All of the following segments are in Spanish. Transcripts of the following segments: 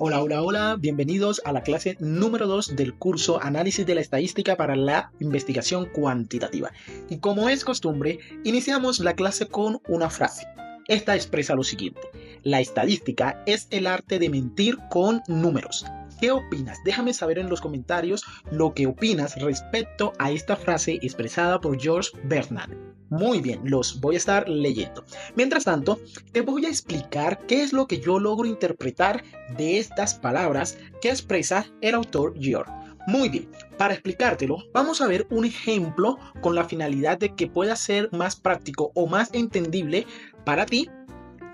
Hola, hola, hola, bienvenidos a la clase número 2 del curso Análisis de la Estadística para la Investigación Cuantitativa. Y como es costumbre, iniciamos la clase con una frase. Esta expresa lo siguiente: la estadística es el arte de mentir con números. ¿Qué opinas? Déjame saber en los comentarios lo que opinas respecto a esta frase expresada por George Bernard. Muy bien, los voy a estar leyendo. Mientras tanto, te voy a explicar qué es lo que yo logro interpretar de estas palabras que expresa el autor George. Muy bien, para explicártelo, vamos a ver un ejemplo con la finalidad de que pueda ser más práctico o más entendible para ti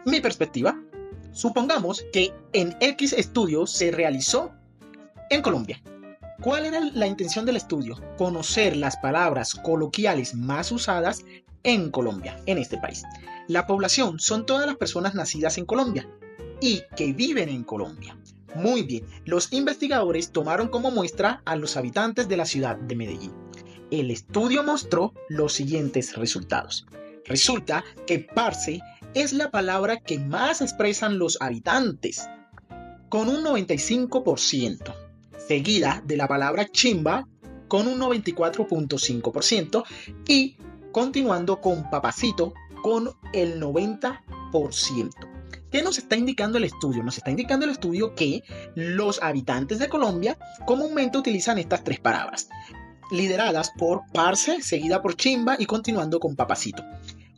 mi perspectiva. Supongamos que en X estudio se realizó en Colombia. ¿Cuál era la intención del estudio? Conocer las palabras coloquiales más usadas en Colombia, en este país. La población son todas las personas nacidas en Colombia y que viven en Colombia. Muy bien, los investigadores tomaron como muestra a los habitantes de la ciudad de Medellín. El estudio mostró los siguientes resultados. Resulta que parce es la palabra que más expresan los habitantes, con un 95%, seguida de la palabra chimba con un 94.5% y continuando con papacito con el 90%. ¿Qué nos está indicando el estudio? Nos está indicando el estudio que los habitantes de Colombia comúnmente utilizan estas tres palabras, lideradas por parce, seguida por chimba y continuando con papacito.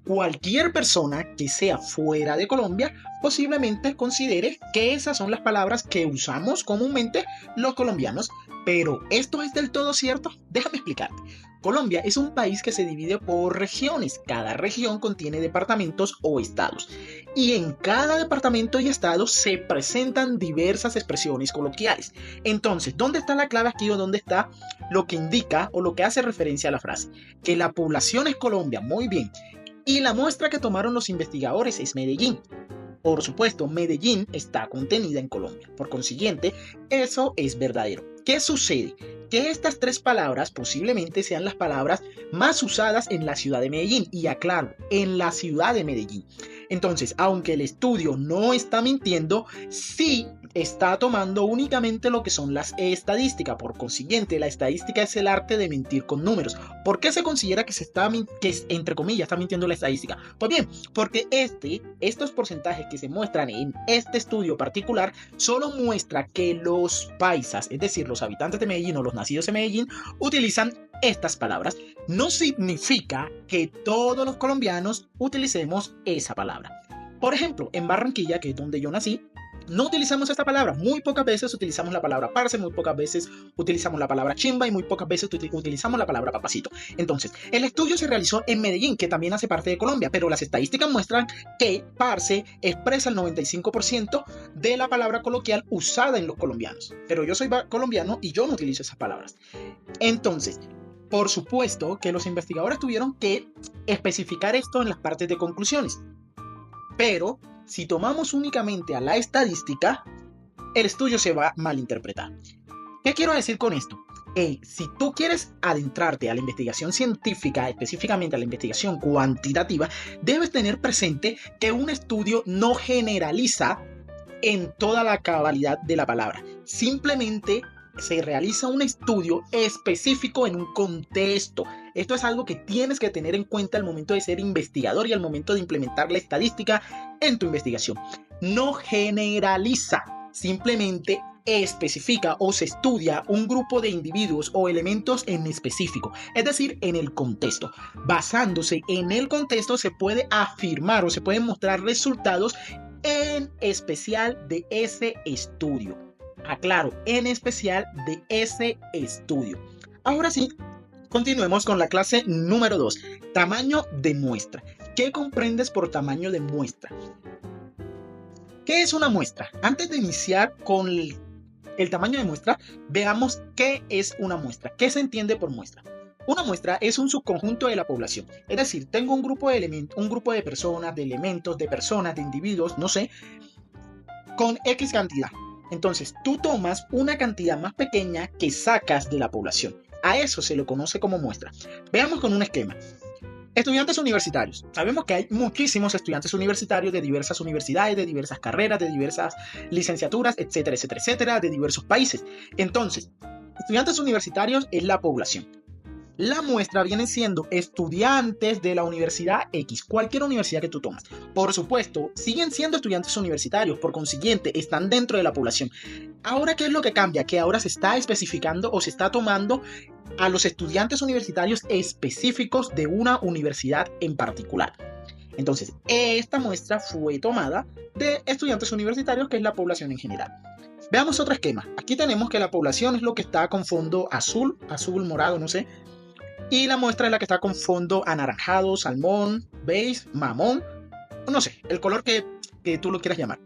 Cualquier persona que sea fuera de Colombia posiblemente considere que esas son las palabras que usamos comúnmente los colombianos, pero ¿esto es del todo cierto? Déjame explicarte. Colombia es un país que se divide por regiones. Cada región contiene departamentos o estados. Y en cada departamento y estado se presentan diversas expresiones coloquiales. Entonces, ¿dónde está la clave aquí o dónde está lo que indica o lo que hace referencia a la frase? Que la población es Colombia, muy bien. Y la muestra que tomaron los investigadores es Medellín. Por supuesto, Medellín está contenida en Colombia. Por consiguiente, eso es verdadero. ¿Qué sucede? Que estas tres palabras posiblemente sean las palabras más usadas en la ciudad de Medellín. Y aclaro, en la ciudad de Medellín. Entonces, aunque el estudio no está mintiendo, sí está tomando únicamente lo que son las estadísticas. Por consiguiente, la estadística es el arte de mentir con números. ¿Por qué se considera que entre comillas, está mintiendo la estadística? Pues bien, porque estos porcentajes que se muestran en este estudio particular solo muestra que los paisas, es decir, los habitantes de Medellín o los nacidos en Medellín, utilizan estas palabras. No significa que todos los colombianos utilicemos esa palabra. Por ejemplo, en Barranquilla, que es donde yo nací, no utilizamos esta palabra. Muy pocas veces utilizamos la palabra parce, muy pocas veces utilizamos la palabra chimba y muy pocas veces utilizamos la palabra papacito. Entonces, el estudio se realizó en Medellín, que también hace parte de Colombia, pero las estadísticas muestran que parce expresa el 95% de la palabra coloquial usada en los colombianos. Pero yo soy colombiano y yo no utilizo esas palabras. Entonces, por supuesto que los investigadores tuvieron que especificar esto en las partes de conclusiones. Pero si tomamos únicamente a la estadística, el estudio se va a malinterpretar. ¿Qué quiero decir con esto? Si tú quieres adentrarte a la investigación científica, específicamente a la investigación cuantitativa, debes tener presente que un estudio no generaliza en toda la cabalidad de la palabra. Simplemente se realiza un estudio específico en un contexto. Esto es algo que tienes que tener en cuenta al momento de ser investigador y al momento de implementar la estadística en tu investigación. No generaliza, simplemente especifica o se estudia un grupo de individuos o elementos en específico, es decir, en el contexto. Basándose en el contexto se puede afirmar o se pueden mostrar resultados en especial de ese estudio. Aclaro, en especial de ese estudio. Ahora sí, continuemos con la clase número 2. Tamaño de muestra. ¿Qué comprendes por tamaño de muestra? ¿Qué es una muestra? Antes de iniciar con el tamaño de muestra, veamos qué es una muestra. ¿Qué se entiende por muestra? Una muestra es un subconjunto de la población. Es decir, tengo un grupo de elementos, un grupo de personas, de elementos, de personas, de individuos, no sé, con X cantidad. Entonces, tú tomas una cantidad más pequeña que sacas de la población. A eso se lo conoce como muestra. Veamos con un esquema. Estudiantes universitarios. Sabemos que hay muchísimos estudiantes universitarios de diversas universidades, de diversas carreras, de diversas licenciaturas, etcétera, etcétera, etcétera, de diversos países. Entonces, estudiantes universitarios es la población. La muestra vienen siendo estudiantes de la universidad X, cualquier universidad que tú tomas. Por supuesto, siguen siendo estudiantes universitarios, por consiguiente, están dentro de la población. Ahora, ¿qué es lo que cambia? Que ahora se está especificando o se está tomando a los estudiantes universitarios específicos de una universidad en particular. Entonces, esta muestra fue tomada de estudiantes universitarios, que es la población en general. Veamos otro esquema. Aquí tenemos que la población es lo que está con fondo azul, morado, no sé. Y la muestra es la que está con fondo anaranjado, salmón, beige, mamón, no sé, el color que tú lo quieras llamar.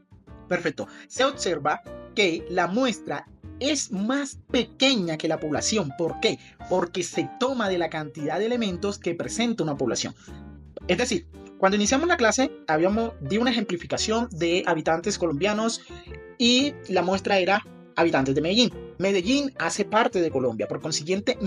Perfecto. Se observa que la muestra es más pequeña que la población. ¿Por qué? Porque se toma de la cantidad de elementos que presenta una población. Es decir, cuando iniciamos la clase, di una ejemplificación de habitantes colombianos y la muestra era habitantes de Medellín. Medellín hace parte de Colombia, por consiguiente,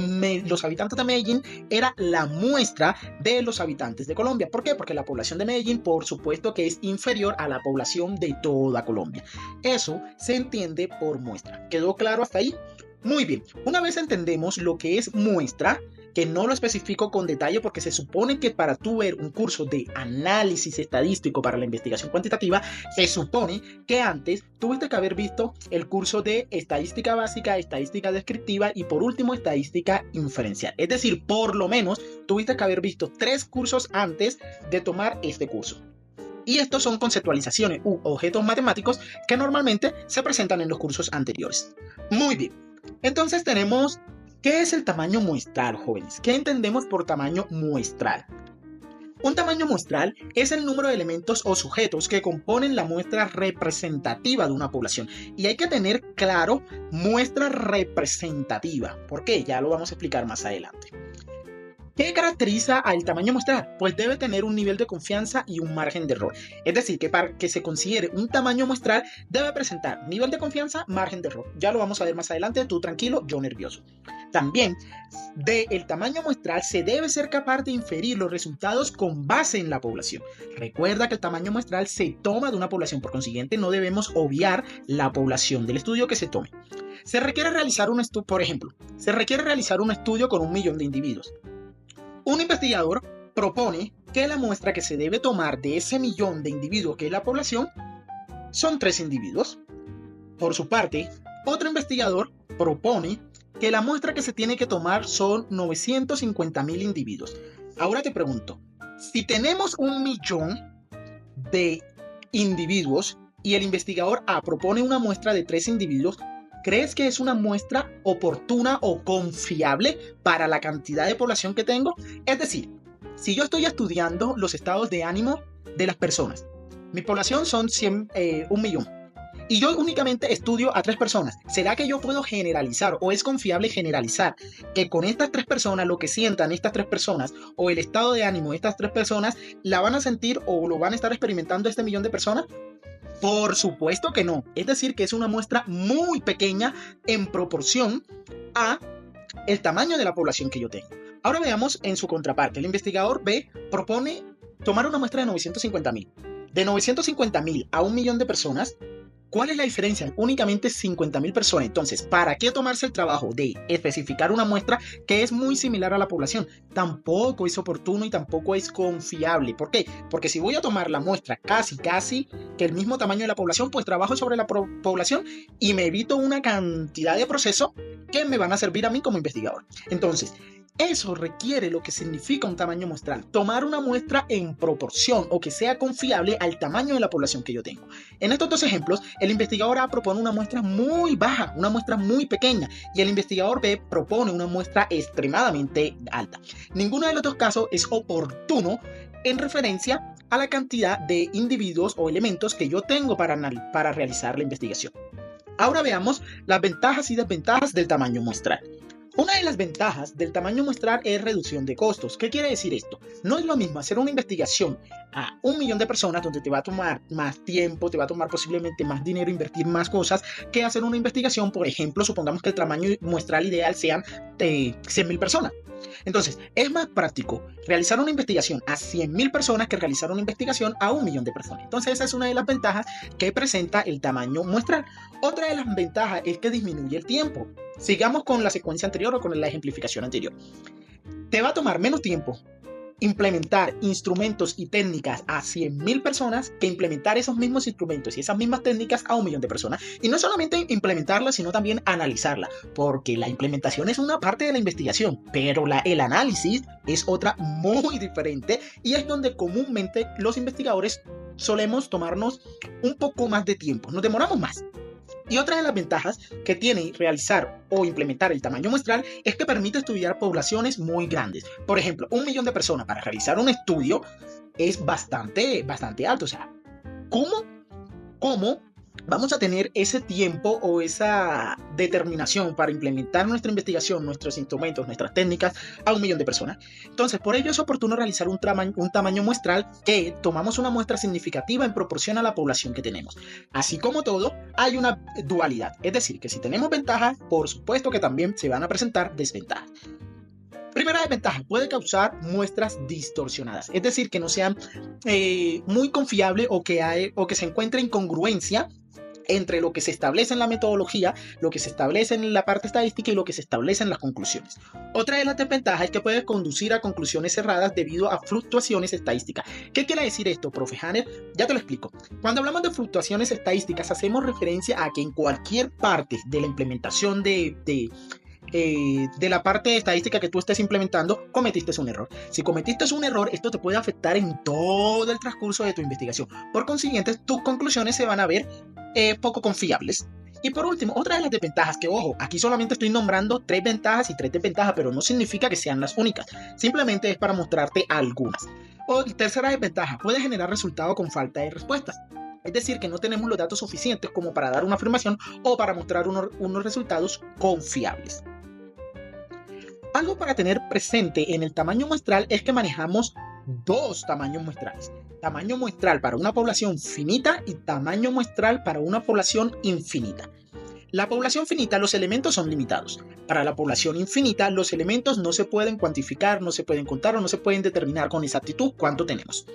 los habitantes de Medellín era la muestra de los habitantes de Colombia. ¿Por qué? Porque la población de Medellín, por supuesto, que es inferior a la población de toda Colombia. Eso se entiende por muestra. ¿Quedó claro hasta ahí? Muy bien. Una vez entendemos lo que es muestra, que no lo especifico con detalle porque se supone que para tú ver un curso de análisis estadístico para la investigación cuantitativa, se supone que antes tuviste que haber visto el curso de estadística básica, estadística descriptiva y por último estadística inferencial. Es decir, por lo menos tuviste que haber visto 3 cursos antes de tomar este curso. Y estos son conceptualizaciones u objetos matemáticos que normalmente se presentan en los cursos anteriores. Muy bien. Entonces tenemos... ¿Qué es el tamaño muestral, jóvenes? ¿Qué entendemos por tamaño muestral? Un tamaño muestral es el número de elementos o sujetos que componen la muestra representativa de una población. Y hay que tener claro muestra representativa. ¿Por qué? Ya lo vamos a explicar más adelante. ¿Qué caracteriza al tamaño muestral? Pues debe tener un nivel de confianza y un margen de error. Es decir, que para que se considere un tamaño muestral debe presentar nivel de confianza, margen de error. Ya lo vamos a ver más adelante, tú tranquilo, yo nervioso. También, del tamaño muestral se debe ser capaz de inferir los resultados con base en la población. Recuerda que el tamaño muestral se toma de una población, por consiguiente no debemos obviar la población del estudio que se tome. Se requiere realizar un estudio, por ejemplo, se requiere realizar un estudio con 1 millón de individuos. Un investigador propone que la muestra que se debe tomar de ese millón de individuos que es la población son 3 individuos. Por su parte, otro investigador propone que la muestra que se tiene que tomar son 950.000 individuos. Ahora te pregunto, si tenemos 1 millón de individuos y el investigador A propone una muestra de 3 individuos, ¿crees que es una muestra oportuna o confiable para la cantidad de población que tengo? Es decir, si yo estoy estudiando los estados de ánimo de las personas, mi población son 1 millón, y yo únicamente estudio a 3 personas, ¿será que yo puedo generalizar o es confiable generalizar que con estas 3 personas, lo que sientan estas 3 personas o el estado de ánimo de estas 3 personas, la van a sentir o lo van a estar experimentando este millón de personas? Por supuesto que no. Es decir, que es una muestra muy pequeña en proporción a el tamaño de la población que yo tengo. Ahora veamos en su contraparte. El investigador B propone tomar una muestra de 950.000. De 950.000 a 1 millón de personas, ¿cuál es la diferencia? Únicamente 50.000 personas. Entonces, ¿para qué tomarse el trabajo de especificar una muestra que es muy similar a la población? Tampoco es oportuno y tampoco es confiable. ¿Por qué? Porque si voy a tomar la muestra casi que el mismo tamaño de la población, pues trabajo sobre la población y me evito una cantidad de procesos que me van a servir a mí como investigador. Entonces, eso requiere lo que significa un tamaño muestral, tomar una muestra en proporción o que sea confiable al tamaño de la población que yo tengo. En estos 2 ejemplos, el investigador A propone una muestra muy baja, una muestra muy pequeña, y el investigador B propone una muestra extremadamente alta. Ninguno de los 2 casos es oportuno en referencia a la cantidad de individuos o elementos que yo tengo para realizar la investigación. Ahora veamos las ventajas y desventajas del tamaño muestral. Una de las ventajas del tamaño muestral es reducción de costos. ¿Qué quiere decir esto? No es lo mismo hacer una investigación a 1 millón de personas donde te va a tomar más tiempo, te va a tomar posiblemente más dinero, invertir más cosas, que hacer una investigación, por ejemplo, supongamos que el tamaño muestral ideal sean 100.000 personas. Entonces, es más práctico realizar una investigación a 100.000 personas que realizar una investigación a 1 millón de personas. Entonces, esa es una de las ventajas que presenta el tamaño muestral. Otra de las ventajas es que disminuye el tiempo. Sigamos con la secuencia anterior o con la ejemplificación anterior. Te va a tomar menos tiempo implementar instrumentos y técnicas a 100.000 personas que implementar esos mismos instrumentos y esas mismas técnicas a 1 millón de personas. Y no solamente implementarla, sino también analizarla, porque la implementación es una parte de la investigación, pero el análisis es otra muy diferente y es donde comúnmente los investigadores solemos tomarnos un poco más de tiempo, nos demoramos más. Y otra de las ventajas que tiene realizar o implementar el tamaño muestral es que permite estudiar poblaciones muy grandes. Por ejemplo, 1 millón de personas para realizar un estudio es bastante alto. O sea, ¿cómo vamos a tener ese tiempo o esa determinación para implementar nuestra investigación, nuestros instrumentos, nuestras técnicas a 1 millón de personas? Entonces, por ello es oportuno realizar un tamaño muestral que tomamos una muestra significativa en proporción a la población que tenemos. Así como todo, hay una dualidad. Es decir, que si tenemos ventajas, por supuesto que también se van a presentar desventajas. Primera desventaja, puede causar muestras distorsionadas, es decir, que no sean muy confiables o que se encuentre incongruencia entre lo que se establece en la metodología, lo que se establece en la parte estadística y lo que se establece en las conclusiones. Otra de las desventajas es que puede conducir a conclusiones erradas debido a fluctuaciones estadísticas. ¿Qué quiere decir esto, profe Hanner? Ya te lo explico. Cuando hablamos de fluctuaciones estadísticas, hacemos referencia a que en cualquier parte de la implementación de la parte estadística que tú estés implementando, cometiste un error. Si cometiste un error, esto te puede afectar en todo el transcurso de tu investigación. Por consiguiente, tus conclusiones se van a ver poco confiables. Y por último, otra de las desventajas, que ojo, aquí solamente estoy nombrando 3 ventajas y 3 desventajas, pero no significa que sean las únicas, simplemente es para mostrarte algunas. O tercera desventaja, puede generar resultados con falta de respuestas. Es decir, que no tenemos los datos suficientes como para dar una afirmación o para mostrar unos resultados confiables. Algo para tener presente en el tamaño muestral es que manejamos 2 tamaños muestrales. Tamaño muestral para una población finita y tamaño muestral para una población infinita. La población finita, los elementos son limitados. Para la población infinita, los elementos no se pueden cuantificar, no se pueden contar o no se pueden determinar con exactitud cuánto tenemos.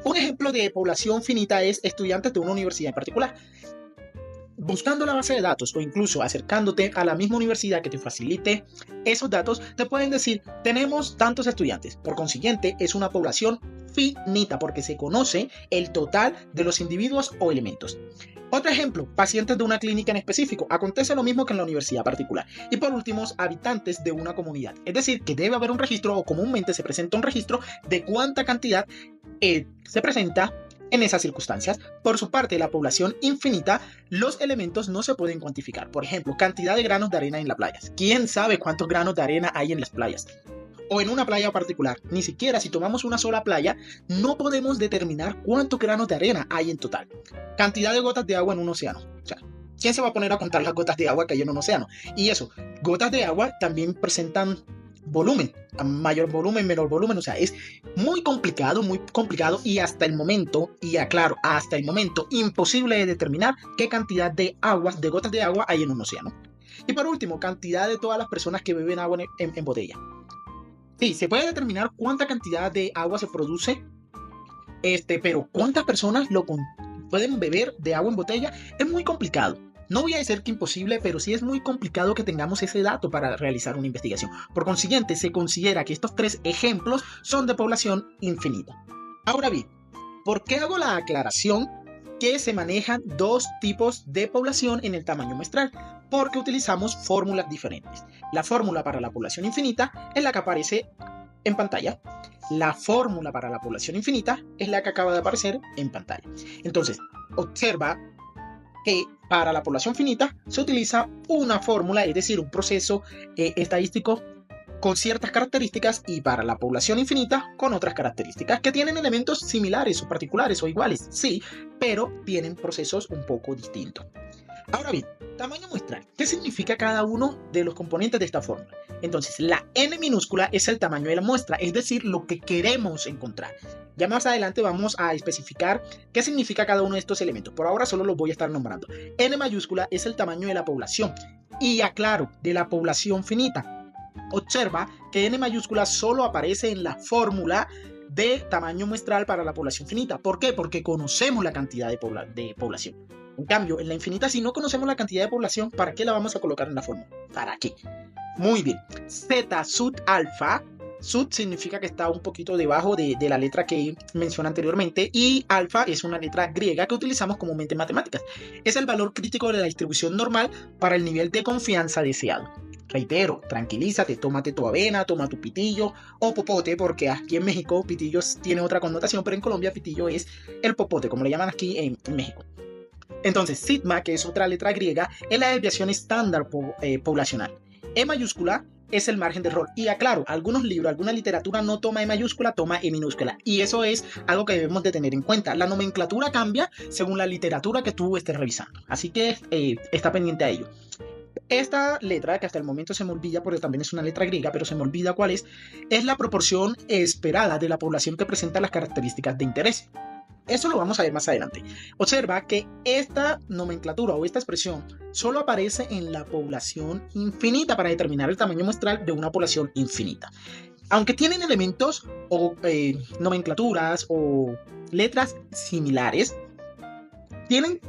Un ejemplo de población finita es estudiantes de una universidad en particular. Buscando la base de datos o incluso acercándote a la misma universidad que te facilite esos datos, te pueden decir, tenemos tantos estudiantes. Por consiguiente, es una población finita porque se conoce el total de los individuos o elementos. Otro ejemplo, pacientes de una clínica en específico. Acontece lo mismo que en la universidad particular. Y por último, habitantes de una comunidad. Es decir, que debe haber un registro o comúnmente se presenta un registro de cuánta cantidad se presenta en esas circunstancias. Por su parte, la población infinita, los elementos no se pueden cuantificar. Por ejemplo, cantidad de granos de arena en las playas. ¿Quién sabe cuántos granos de arena hay en las playas? O en una playa particular. Ni siquiera si tomamos una sola playa, no podemos determinar cuántos granos de arena hay en total. Cantidad de gotas de agua en un océano. O sea, ¿quién se va a poner a contar las gotas de agua que hay en un océano? Y eso, gotas de agua también presentan volumen, mayor volumen, menor volumen, o sea, es muy complicado y hasta el momento, y aclaro, hasta el momento imposible de determinar qué cantidad de gotas de agua hay en un océano. Y por último, cantidad de todas las personas que beben agua en botella. Sí, se puede determinar cuánta cantidad de agua se produce, pero cuántas personas pueden beber de agua en botella es muy complicado. No voy a decir que imposible, pero sí es muy complicado que tengamos ese dato para realizar una investigación. Por consiguiente, se considera que estos 3 ejemplos son de población infinita. Ahora bien, ¿por qué hago la aclaración que se manejan 2 tipos de población en el tamaño muestral? Porque utilizamos fórmulas diferentes. La fórmula para la población infinita es la que aparece en pantalla. La fórmula para la población infinita es la que acaba de aparecer en pantalla. Entonces, observa que para la población finita se utiliza una fórmula, es decir, un proceso estadístico con ciertas características, y para la población infinita con otras características que tienen elementos similares o particulares o iguales, sí, pero tienen procesos un poco distintos. Ahora bien, Tamaño muestral. ¿Qué significa cada uno de los componentes de esta fórmula? Entonces, la n minúscula es el tamaño de la muestra, es decir, lo que queremos encontrar. Ya más adelante vamos a especificar qué significa cada uno de estos elementos. Por ahora solo los voy a estar nombrando. N mayúscula es el tamaño de la población. Y aclaro, de la población finita. Observa que n mayúscula solo aparece en la fórmula de tamaño muestral para la población finita. ¿Por qué? Porque conocemos la cantidad de población. En cambio, en la infinita, si no conocemos la cantidad de población, ¿para qué la vamos a colocar en la fórmula? ¿Para qué? Muy bien. Z sub alfa. Sub significa que está un poquito debajo de la letra que mencioné anteriormente, y alfa es una letra griega que utilizamos comúnmente en matemáticas. Es el valor crítico de la distribución normal para el nivel de confianza deseado. Reitero, tranquilízate, tómate tu avena, toma tu pitillo o popote, porque aquí en México pitillo tiene otra connotación, pero en Colombia pitillo es el popote, como le llaman aquí en México. Entonces, sigma, que es otra letra griega, es la desviación estándar poblacional. E mayúscula es el margen de error. Y aclaro, algunos libros, alguna literatura no toma E mayúscula, toma E minúscula. Y eso es algo que debemos de tener en cuenta. La nomenclatura cambia según la literatura que tú estés revisando. Así que está pendiente a ello. Esta letra, que hasta el momento se me olvida porque también es una letra griega, pero se me olvida cuál es la proporción esperada de la población que presenta las características de interés. Eso lo vamos a ver más adelante. Observa que esta nomenclatura o esta expresión solo aparece en la población infinita para determinar el tamaño muestral de una población infinita. Aunque tienen elementos o nomenclaturas o letras similares, tienen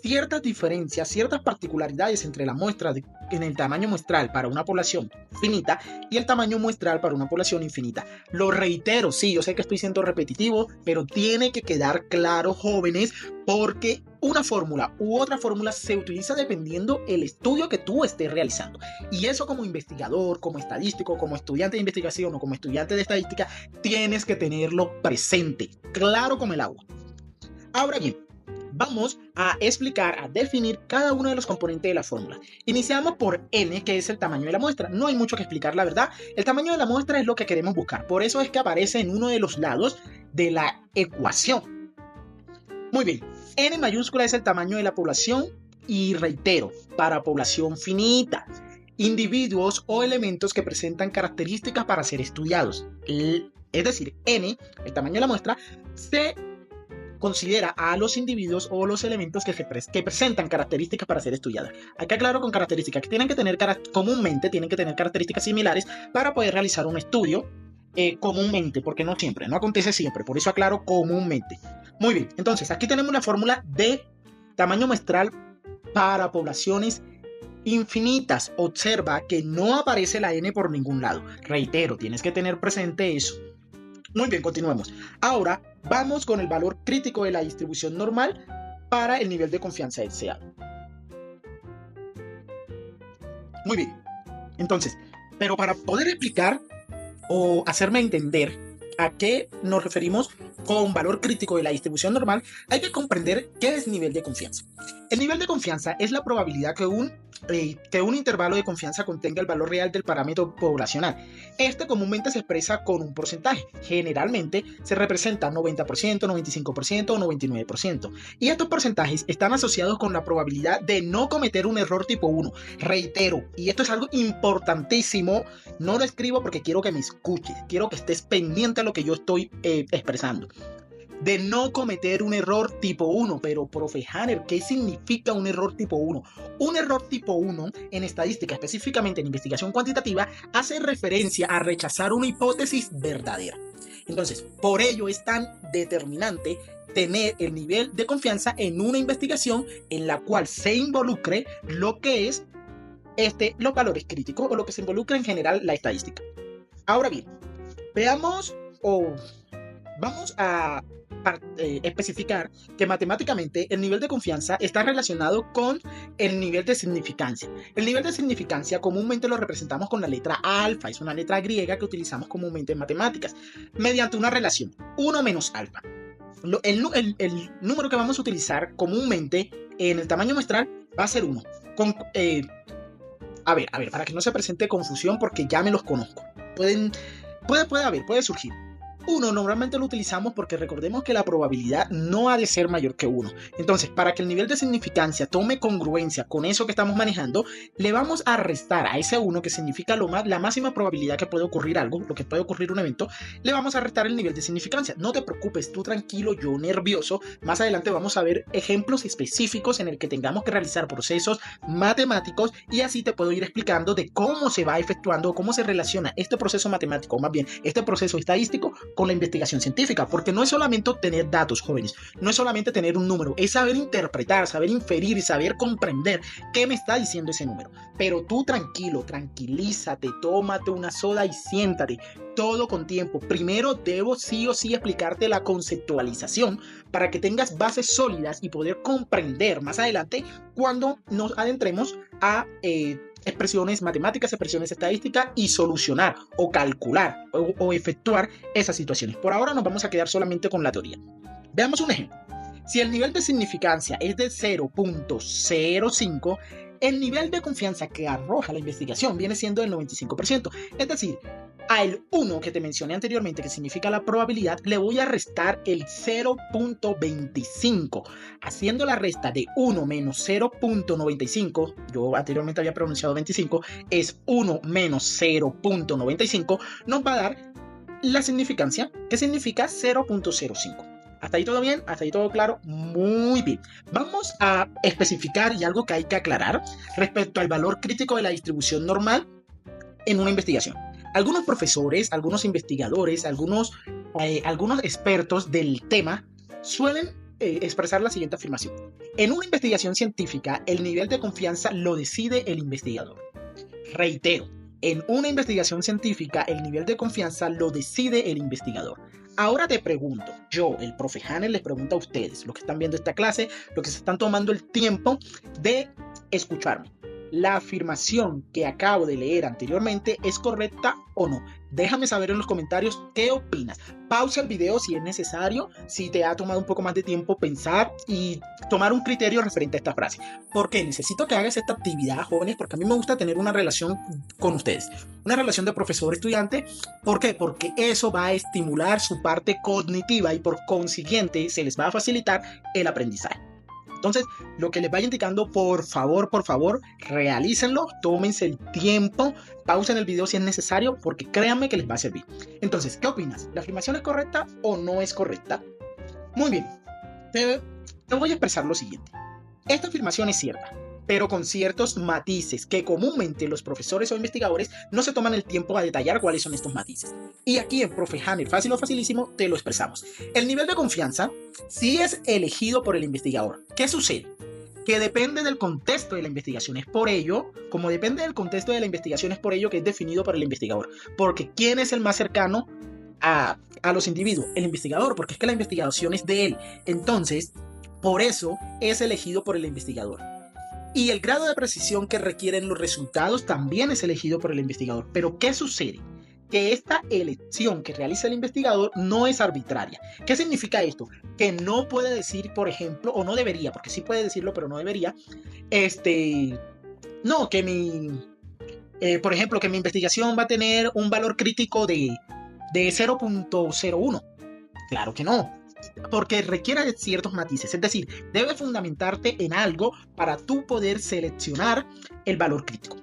ciertas diferencias, ciertas particularidades entre la muestra en el tamaño muestral para una población finita y el tamaño muestral para una población infinita. Lo reitero, sí, yo sé que estoy siendo repetitivo, pero tiene que quedar claro, jóvenes, porque una fórmula u otra fórmula se utiliza dependiendo el estudio que tú estés realizando. Y eso, como investigador, como estadístico, como estudiante de investigación o como estudiante de estadística, tienes que tenerlo presente, claro como el agua. Ahora bien, vamos a explicar, a definir cada uno de los componentes de la fórmula. Iniciamos por n, que es el tamaño de la muestra. No hay mucho que explicar, la verdad. El tamaño de la muestra es lo que queremos buscar. Por eso es que aparece en uno de los lados de la ecuación. Muy bien. N mayúscula es el tamaño de la población y, reitero, para población finita. Individuos o elementos que presentan características para ser estudiados. Es decir, n, el tamaño de la muestra, se considera a los individuos o los elementos que presentan características para ser estudiadas. Acá aclaro con características que tienen que tener comúnmente tienen que tener características similares para poder realizar un estudio comúnmente, porque no siempre, no acontece siempre, por eso aclaro comúnmente. Muy bien, entonces aquí tenemos una fórmula de tamaño muestral para poblaciones infinitas. Observa que no aparece la n por ningún lado. Reitero, tienes que tener presente eso. Muy bien, continuemos. Ahora vamos con el valor crítico de la distribución normal para el nivel de confianza deseado. Muy bien. Entonces, pero para poder explicar o hacerme entender a qué nos referimos con valor crítico de la distribución normal, hay que comprender qué es nivel de confianza. El nivel de confianza es la probabilidad que un intervalo de confianza contenga el valor real del parámetro poblacional. Este comúnmente se expresa con un porcentaje. Generalmente se representa 90%, 95% o 99%. Y estos porcentajes están asociados con la probabilidad de no cometer un error tipo 1. Reitero, y esto es algo importantísimo, no lo escribo porque quiero que me escuches, quiero que estés pendiente a lo que yo estoy expresando. De no cometer un error tipo 1. Pero, profe Hanner, ¿qué significa un error tipo 1? Un error tipo 1 en estadística, específicamente en investigación cuantitativa, hace referencia a rechazar una hipótesis verdadera. Entonces, por ello es tan determinante tener el nivel de confianza en una investigación en la cual se involucre lo que es los valores críticos o lo que se involucra en general la estadística. Ahora bien, veamos vamos a especificar que matemáticamente el nivel de confianza está relacionado con el nivel de significancia. El nivel de significancia comúnmente lo representamos con la letra alfa, es una letra griega que utilizamos comúnmente en matemáticas, mediante una relación 1 menos alfa. El número que vamos a utilizar comúnmente en el tamaño muestral va a ser 1. A ver, para que no se presente confusión, porque ya me los conozco. Puede surgir. 1 normalmente lo utilizamos porque recordemos que la probabilidad no ha de ser mayor que 1. Entonces, para que el nivel de significancia tome congruencia con eso que estamos manejando, le vamos a restar a ese 1, que significa la máxima probabilidad que puede ocurrir algo, lo que puede ocurrir un evento, le vamos a restar el nivel de significancia. No te preocupes, tú tranquilo, yo nervioso. Más adelante vamos a ver ejemplos específicos en el que tengamos que realizar procesos matemáticos y así te puedo ir explicando de cómo se va efectuando, cómo se relaciona este proceso matemático, o más bien este proceso estadístico, con la investigación científica, porque no es solamente obtener datos, jóvenes, no es solamente tener un número, es saber interpretar, saber inferir y saber comprender qué me está diciendo ese número. Pero tú tranquilo, tranquilízate, tómate una soda y siéntate, todo con tiempo. Primero debo sí o sí explicarte la conceptualización para que tengas bases sólidas y poder comprender más adelante cuando nos adentremos a expresiones matemáticas, expresiones estadísticas y solucionar o calcular o efectuar esas situaciones. Por ahora nos vamos a quedar solamente con la teoría. Veamos un ejemplo. Si el nivel de significancia es de 0.05, el nivel de confianza que arroja la investigación viene siendo del 95%. Es decir, al 1 que te mencioné anteriormente, que significa la probabilidad, le voy a restar el 0.25. Haciendo la resta de 1 menos 0.95, yo anteriormente había pronunciado 25, es 1 menos 0.95, nos va a dar la significancia, que significa 0.05. ¿Hasta ahí todo bien? ¿Hasta ahí todo claro? Muy bien. Vamos a especificar y algo que hay que aclarar respecto al valor crítico de la distribución normal en una investigación. Algunos profesores, algunos investigadores, algunos expertos del tema suelen expresar la siguiente afirmación. En una investigación científica, el nivel de confianza lo decide el investigador. Reitero, en una investigación científica, el nivel de confianza lo decide el investigador. Ahora te pregunto, yo, el profe Hanner, les pregunto a ustedes, los que están viendo esta clase, los que se están tomando el tiempo de escucharme. ¿La afirmación que acabo de leer anteriormente es correcta o no? Déjame saber en los comentarios qué opinas. Pausa el video si es necesario, si te ha tomado un poco más de tiempo pensar y tomar un criterio referente a esta frase. ¿Por qué? Necesito que hagas esta actividad, jóvenes, porque a mí me gusta tener una relación con ustedes. Una relación de profesor-estudiante. ¿Por qué? Porque eso va a estimular su parte cognitiva y por consiguiente se les va a facilitar el aprendizaje. Entonces, lo que les vaya indicando, por favor, realícenlo, tómense el tiempo, pausen el video si es necesario, porque créanme que les va a servir. Entonces, ¿qué opinas? ¿La afirmación es correcta o no es correcta? Muy bien, te voy a expresar lo siguiente. Esta afirmación es cierta, pero con ciertos matices que comúnmente los profesores o investigadores no se toman el tiempo a detallar cuáles son estos matices. Y aquí en Profe Hanner, fácil o facilísimo, te lo expresamos. El nivel de confianza sí es elegido por el investigador. ¿Qué sucede? Que depende del contexto de la investigación. Es por ello, como depende del contexto de la investigación, es por ello que es definido por el investigador. Porque ¿quién es el más cercano a los individuos? El investigador, porque es que la investigación es de él. Entonces, por eso es elegido por el investigador. Y el grado de precisión que requieren los resultados también es elegido por el investigador. Pero ¿qué sucede? Que esta elección que realiza el investigador no es arbitraria. ¿Qué significa esto? Que no puede decir, por ejemplo, o no debería, porque sí puede decirlo, pero no debería, no, que por ejemplo, que mi investigación va a tener un valor crítico de 0.01. Claro que no, porque requiere de ciertos matices, es decir, debes fundamentarte en algo para tú poder seleccionar el valor crítico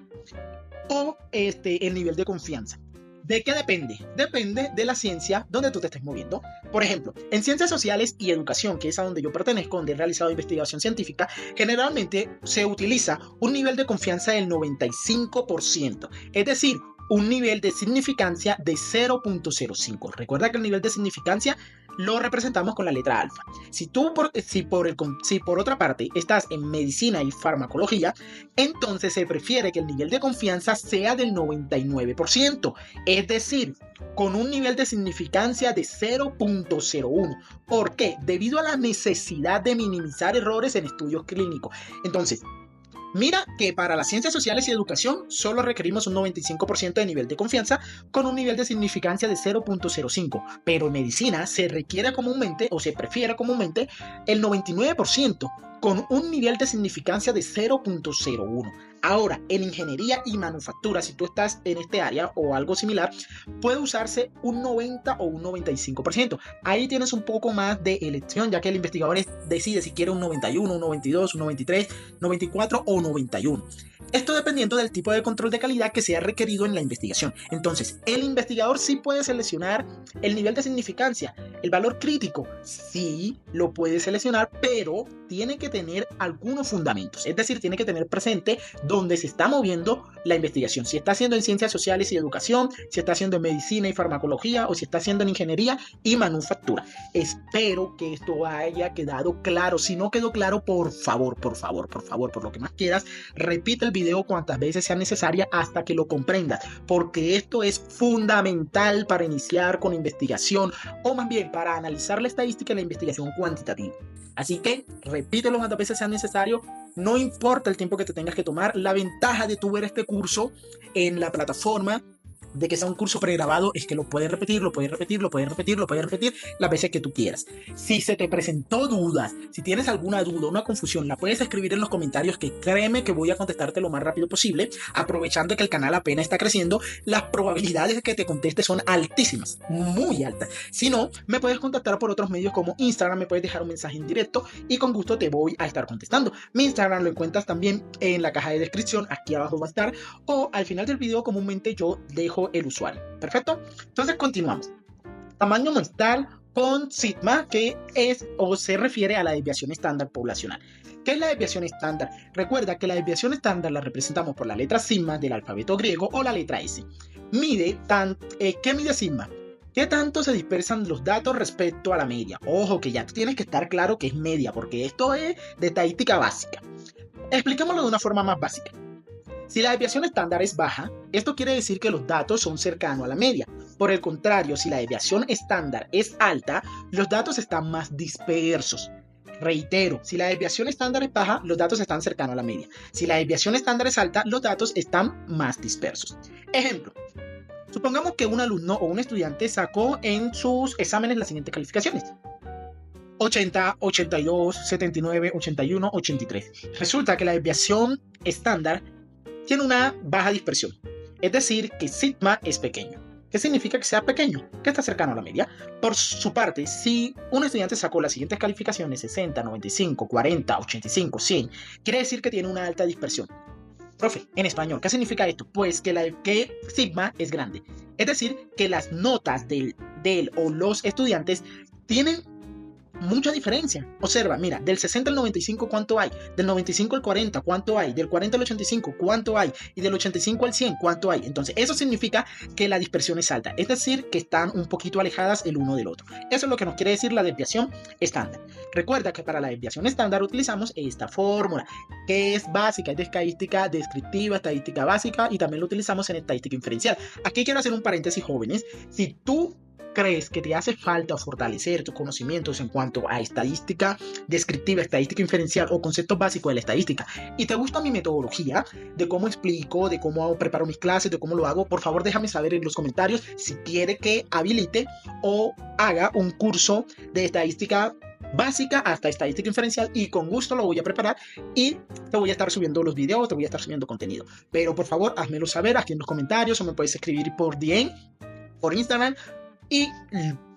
o el nivel de confianza. ¿De qué depende? Depende de la ciencia donde tú te estés moviendo. Por ejemplo, en ciencias sociales y educación, que es a donde yo pertenezco, donde he realizado investigación científica, generalmente se utiliza un nivel de confianza del 95%, es decir, un nivel de significancia de 0.05. Recuerda que el nivel de significancia lo representamos con la letra alfa. Si por otra parte estás en medicina y farmacología, entonces se prefiere que el nivel de confianza sea del 99%, es decir, con un nivel de significancia de 0.01. ¿Por qué? Debido a la necesidad de minimizar errores en estudios clínicos. Entonces, mira que para las ciencias sociales y educación solo requerimos un 95% de nivel de confianza con un nivel de significancia de 0.05, pero en medicina se requiere comúnmente o se prefiere comúnmente el 99% con un nivel de significancia de 0.01. Ahora, en ingeniería y manufactura, si tú estás en este área o algo similar, puede usarse un 90 o un 95%. Ahí tienes un poco más de elección, ya que el investigador decide si quiere un 91, un 92, un 93, 94 o 91. Esto dependiendo del tipo de control de calidad que sea requerido en la investigación. Entonces, el investigador sí puede seleccionar el nivel de significancia, el valor crítico, sí lo puede seleccionar, pero tiene que tener algunos fundamentos. Es decir, tiene que tener presente dónde se está moviendo la investigación. Si está haciendo en ciencias sociales y educación, si está haciendo en medicina y farmacología, o si está haciendo en ingeniería y manufactura. Espero que esto haya quedado claro. Si no quedó claro, por favor, por lo que más quieras, repite el video cuantas veces sea necesaria hasta que lo comprendas, porque esto es fundamental para iniciar con investigación, o más bien para analizar la estadística y la investigación cuantitativa. Así que repítelo cuantas veces sea necesario, no importa el tiempo que te tengas que tomar. La ventaja de tu ver este curso en la plataforma de que sea un curso pregrabado es que lo puedes repetir las veces que tú quieras. Si se te presentó dudas, si tienes alguna duda, una confusión, la puedes escribir en los comentarios, que créeme que voy a contestarte lo más rápido posible. Aprovechando que el canal apenas está creciendo, las probabilidades de que te conteste son altísimas, muy altas. Si no, me puedes contactar por otros medios como Instagram, me puedes dejar un mensaje en directo y con gusto te voy a estar contestando. Mi Instagram lo encuentras también en la caja de descripción, aquí abajo va a estar, o al final del video comúnmente yo dejo el usuario. Perfecto. Entonces continuamos. Tamaño muestral con sigma, que es o se refiere a la desviación estándar poblacional. ¿Qué es la desviación estándar? Recuerda que la desviación estándar la representamos por la letra sigma del alfabeto griego o la letra S. ¿Qué mide sigma? ¿Qué tanto se dispersan los datos respecto a la media? Ojo, que ya tú tienes que estar claro que es media, porque esto es de estadística básica. Expliquémoslo de una forma más básica. Si la desviación estándar es baja, esto quiere decir que los datos son cercanos a la media. Por el contrario, si la desviación estándar es alta, los datos están más dispersos. Reitero, si la desviación estándar es baja, los datos están cercanos a la media. Si la desviación estándar es alta, los datos están más dispersos. Ejemplo, supongamos que un alumno o un estudiante sacó en sus exámenes las siguientes calificaciones: 80, 82, 79, 81, 83. Resulta que la desviación estándar tiene una baja dispersión, es decir, que sigma es pequeño. ¿Qué significa que sea pequeño? Que está cercano a la media. Por su parte, si un estudiante sacó las siguientes calificaciones: 60, 95, 40, 85, 100, quiere decir que tiene una alta dispersión. Profe, en español, ¿qué significa esto? Pues que sigma es grande. Es decir, que las notas del o los estudiantes tienen mucha diferencia. Observa, mira, del 60 al 95 ¿cuánto hay? Del 95 al 40 ¿cuánto hay? Del 40 al 85 ¿cuánto hay? Y del 85 al 100 ¿cuánto hay? Entonces eso significa que la dispersión es alta, es decir, que están un poquito alejadas el uno del otro. Eso es lo que nos quiere decir la desviación estándar. Recuerda que para la desviación estándar utilizamos esta fórmula, que es básica, es de estadística descriptiva, estadística básica, y también lo utilizamos en estadística inferencial. Aquí quiero hacer un paréntesis, jóvenes. Si tú crees que te hace falta fortalecer tus conocimientos en cuanto a estadística descriptiva, estadística inferencial o conceptos básicos de la estadística, y te gusta mi metodología de cómo explico, de cómo preparo mis clases, de cómo lo hago, por favor déjame saber en los comentarios si quiere que habilite o haga un curso de estadística básica hasta estadística inferencial, y con gusto lo voy a preparar y te voy a estar subiendo los videos, te voy a estar subiendo contenido. Pero por favor házmelo saber aquí en los comentarios, o me puedes escribir por DM, por Instagram, y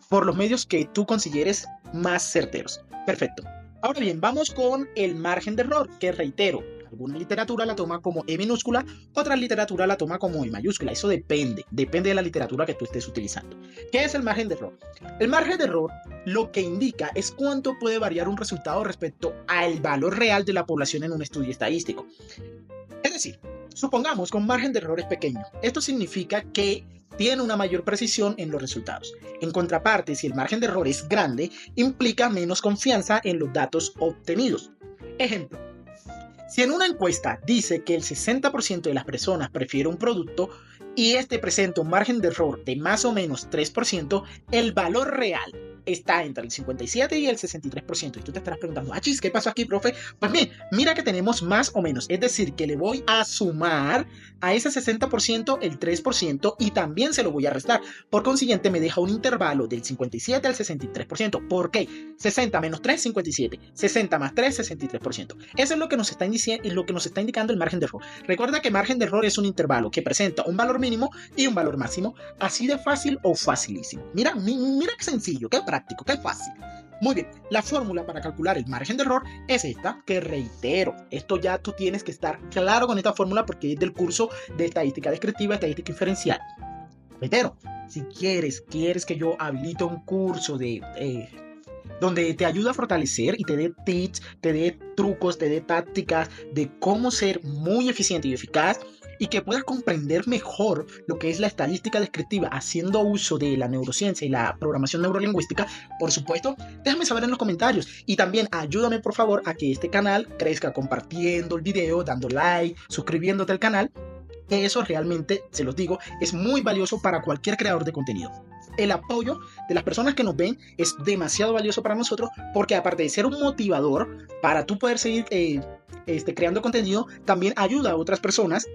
por los medios que tú consideres más certeros. Perfecto. Ahora bien, vamos con el margen de error, que reitero, alguna literatura la toma como E minúscula, otra literatura la toma como E mayúscula. Eso depende de la literatura que tú estés utilizando. ¿Qué es el margen de error? El margen de error lo que indica es cuánto puede variar un resultado respecto al valor real de la población en un estudio estadístico. Es decir, supongamos que un margen de error es pequeño. Esto significa que tiene una mayor precisión en los resultados. En contraparte, si el margen de error es grande, implica menos confianza en los datos obtenidos. Ejemplo, si en una encuesta dice que el 60% de las personas prefiere un producto y este presenta un margen de error de más o menos 3%, el valor real está entre el 57 y el 63%. Y tú te estarás preguntando, achis, ¿qué pasó aquí, profe? Pues bien, mira que tenemos más o menos, es decir, que le voy a sumar a ese 60% el 3% y también se lo voy a restar. Por consiguiente, me deja un intervalo del 57 al 63%. ¿Por qué? 60 menos 3, 57. 60 más 3, 63%. Eso es lo que nos está indicando el margen de error. Recuerda que margen de error es un intervalo que presenta un valor mínimo y un valor máximo, así de fácil o facilísimo. Mira qué sencillo, qué práctico, qué fácil. Muy bien, la fórmula para calcular el margen de error es esta, que reitero, esto ya tú tienes que estar claro con esta fórmula porque es del curso de estadística descriptiva, estadística inferencial. Reitero, si quieres que yo habilite un curso donde te ayuda a fortalecer y te dé tips, te dé trucos, te dé tácticas de cómo ser muy eficiente y eficaz y que puedas comprender mejor lo que es la estadística descriptiva haciendo uso de la neurociencia y la programación neurolingüística, por supuesto, déjame saber en los comentarios y también ayúdame por favor a que este canal crezca compartiendo el video, dando like, suscribiéndote al canal, que eso realmente, se los digo, es muy valioso para cualquier creador de contenido. El apoyo de las personas que nos ven es demasiado valioso para nosotros porque aparte de ser un motivador para tú poder seguir creando contenido, también ayuda a otras personas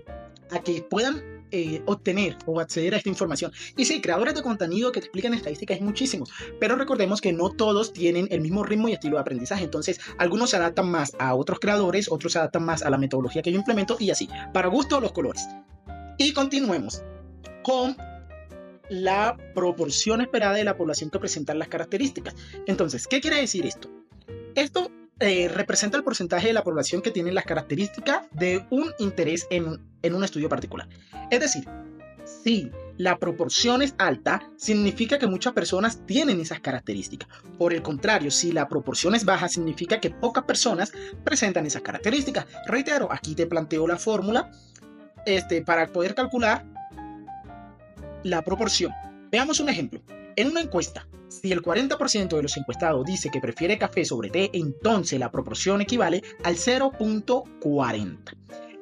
a que puedan obtener o acceder a esta información. Y sí, creadores de contenido que te explican estadística hay muchísimos, pero recordemos que no todos tienen el mismo ritmo y estilo de aprendizaje, entonces algunos se adaptan más a otros creadores, otros se adaptan más a la metodología que yo implemento y así, para gusto los colores. Y continuemos con la proporción esperada de la población que presentan las características. Entonces, ¿qué quiere decir esto? Esto representa el porcentaje de la población que tiene las características de un interés en un estudio particular. Es decir, si la proporción es alta, significa que muchas personas tienen esas características. Por el contrario, si la proporción es baja, significa que pocas personas presentan esas características. Reitero, aquí te planteo la fórmula para poder calcular la proporción. Veamos un ejemplo. En una encuesta, si el 40% de los encuestados dice que prefiere café sobre té, entonces la proporción equivale al 0.40.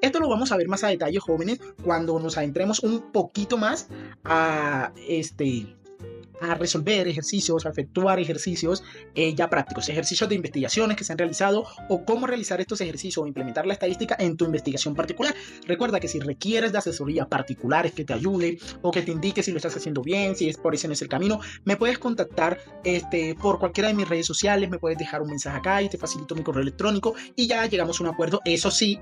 Esto lo vamos a ver más a detalle, jóvenes, cuando nos adentremos un poquito más a resolver ejercicios, a efectuar ejercicios ya prácticos, ejercicios de investigaciones que se han realizado o cómo realizar estos ejercicios o implementar la estadística en tu investigación particular. Recuerda que si requieres de asesoría particulares que te ayude o que te indique si lo estás haciendo bien, si es por ese no es el camino, me puedes contactar por cualquiera de mis redes sociales, me puedes dejar un mensaje acá y te facilito mi correo electrónico y ya llegamos a un acuerdo. Eso sí,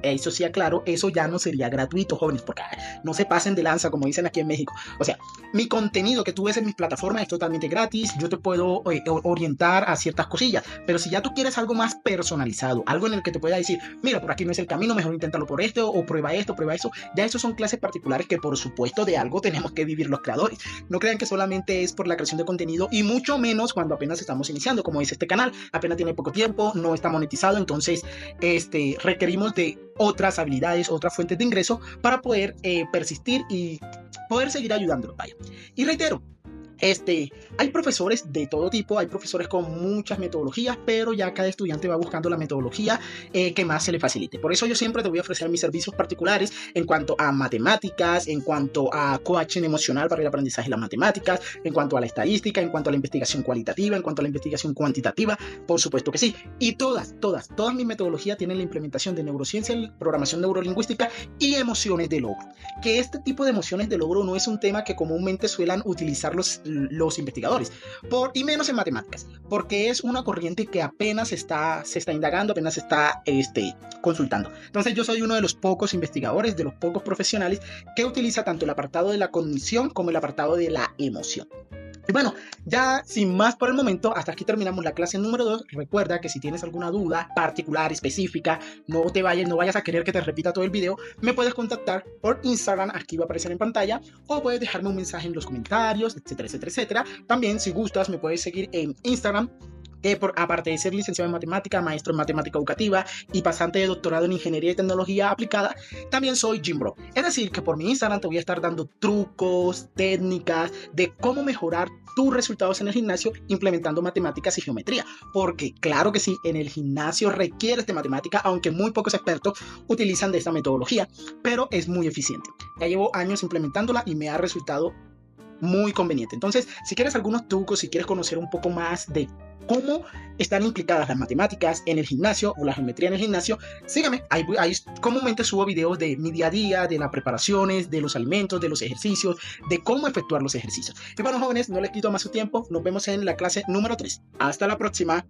aclaro, eso ya no sería gratuito, jóvenes, porque no se pasen de lanza, como dicen aquí en México. O sea, mi contenido que tú ves en mis plataformas es totalmente gratis, yo te puedo orientar a ciertas cosillas, pero si ya tú quieres algo más personalizado, algo en el que te pueda decir, mira, por aquí no es el camino, mejor inténtalo por esto, o prueba esto, prueba eso, ya eso son clases particulares que por supuesto de algo tenemos que vivir los creadores. No crean que solamente es por la creación de contenido y mucho menos cuando apenas estamos iniciando, como dice este canal, apenas tiene poco tiempo, no está monetizado, entonces requerimos de otras habilidades, otras fuentes de ingreso para poder persistir y poder seguir ayudándolo. Vaya. Y reitero, hay profesores de todo tipo, hay profesores con muchas metodologías, pero ya cada estudiante va buscando la metodología que más se le facilite. Por eso yo siempre te voy a ofrecer mis servicios particulares en cuanto a matemáticas, en cuanto a coaching emocional para el aprendizaje de las matemáticas, en cuanto a la estadística, en cuanto a la investigación cualitativa, en cuanto a la investigación cuantitativa, por supuesto que sí. Y todas mis metodologías tienen la implementación de neurociencia, programación neurolingüística y emociones de logro. Que este tipo de emociones de logro no es un tema que comúnmente suelan utilizar los investigadores, y menos en matemáticas, porque es una corriente que apenas se está indagando, apenas se está consultando. Entonces yo soy uno de los pocos investigadores, de los pocos profesionales que utiliza tanto el apartado de la cognición como el apartado de la emoción. Y bueno, ya sin más por el momento, hasta aquí terminamos la clase número 2. Recuerda que si tienes alguna duda particular, específica, no vayas a querer que te repita todo el video, me puedes contactar por Instagram, aquí va a aparecer en pantalla, o puedes dejarme un mensaje en los comentarios, etcétera, etcétera, etcétera. También, si gustas, me puedes seguir en Instagram, aparte de ser licenciado en matemática, maestro en matemática educativa y pasante de doctorado en ingeniería y tecnología aplicada, también soy Gym Bro. Es decir, que por mi Instagram te voy a estar dando trucos, técnicas de cómo mejorar tus resultados en el gimnasio implementando matemáticas y geometría. Porque claro que sí, en el gimnasio requieres de matemática, aunque muy pocos expertos utilizan de esta metodología, pero es muy eficiente. Ya llevo años implementándola y me ha resultado muy conveniente. Entonces, si quieres algunos trucos, si quieres conocer un poco más de cómo están implicadas las matemáticas en el gimnasio o la geometría en el gimnasio, sígueme. Ahí comúnmente subo videos de mi día a día, de las preparaciones, de los alimentos, de los ejercicios, de cómo efectuar los ejercicios. Y bueno, jóvenes, no les quito más su tiempo. Nos vemos en la clase número 3. Hasta la próxima.